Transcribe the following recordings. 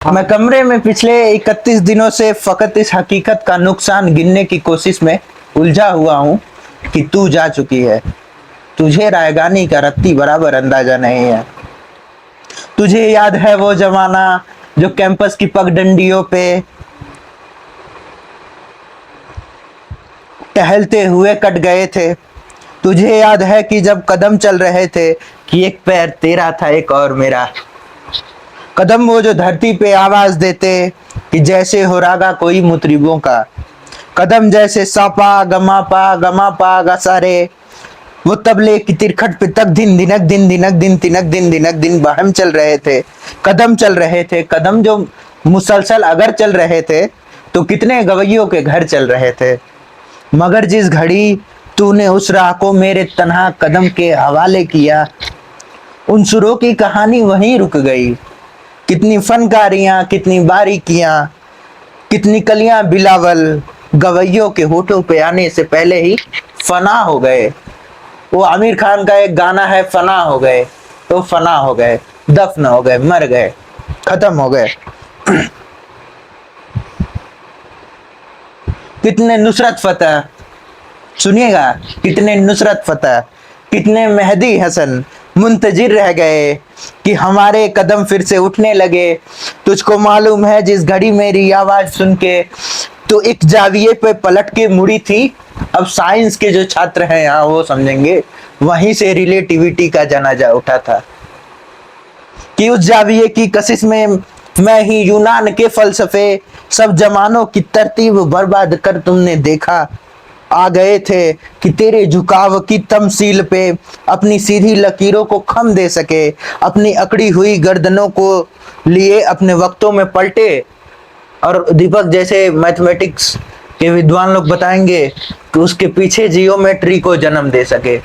मैं कमरे में पिछले 31 दिनों से फकत इस हकीकत का नुकसान गिनने की कोशिश में उलझा हुआ हूँ कि तू जा चुकी है। तुझे रायगानी का रत्ती बराबर अंदाजा नहीं है। तुझे याद है वो जमाना जो कैंपस की पगडंडियों पे टहलते हुए कट गए थे। तुझे याद है कि जब कदम चल रहे थे कि एक पैर तेरा था एक और मेरा। कदम वो जो धरती पे आवाज देते कि जैसे हो रागा कोई मुतरिबों का। कदम जैसे सापा गमा पा गा सारे। वो तबले की तिरखट पे तक दिन दिनक दिन दिनक दिन तिनक दिन दिनक दिन बहम चल रहे थे। कदम चल रहे थे, कदम जो मुसलसल अगर चल रहे थे तो कितने गवैयों के घर चल रहे थे। मगर जिस घड़ी तूने उस राह को मेरे तन्हा कदम के हवाले किया, उन सुरों की कहानी वहीं रुक गई। कितनी फनकारियां, कितनी बारीकियां, कितनी कलियां बिलावल गवैयों के होठों पे आने से पहले ही फना हो गए। वो आमिर खान का एक गाना है, फना हो गए। तो फना हो गए, दफन हो गए, मर गए, खत्म हो गए। कितने नुसरत फतेह, सुनिएगा, कितने नुसरत फतेह, कितने मेहदी हसन मुंतजिर रह गए कि हमारे कदम फिर से उठने लगे। तुझको मालूम है जिस घड़ी मेरी आवाज सुन के तो एक जाविये पे पलट के मुड़ी थी। अब साइंस के जो छात्र हैं यहाँ वो समझेंगे, वहीं से रिलेटिविटी का जनाजा उठा था कि उस जाविये की कशिश में मैं ही यूनान के फलसफे सब जमानों की तरतीब बर्बाद कर तुमने देखा। आ गए थे कि तेरे झुकाव की तमसील पे अपनी सीधी लकीरों को खम दे सके। अपनी अकड़ी हुई गर्दनों को लिए अपने वक्तों में पलटे। और दीपक जैसे मैथमेटिक्स के विद्वान लोग बताएंगे कि उसके पीछे जियोमेट्री को जन्म दे सके।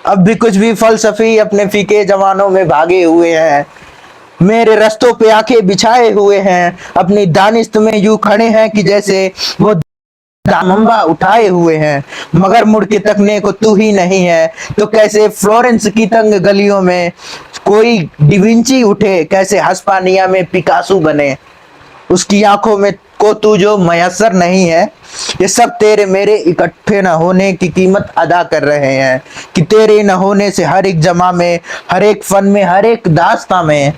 अब भी कुछ भी फलसफी अपने फीके जमानों में भागे हुए हैं। मेरे रस्तों पे आंखें बिछाए हुए हैं, अपनी दानिश में यूं खड़े हैं कि जैसे वो दामंबा उठाए हुए हैं। मगर मुड़ के तकने को तू ही नहीं है तो कैसे फ्लोरेंस की तंग गलियों में कोई डिविंची उठे, कैसे हस्पानिया में पिकासो बने। उसकी आंखों में को तू जो मयसर नहीं है। ये सब तेरे मेरे इकट्ठे न होने की कीमत अदा कर रहे हैं कि तेरे न होने से हर एक जमा में, हर एक फन में, हर एक दास्तां में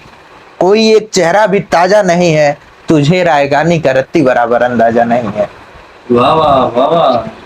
कोई एक चेहरा भी ताजा नहीं है। तुझे रायगानी का रत्ती बराबर अंदाजा नहीं है। वाह वाह वाह वाह।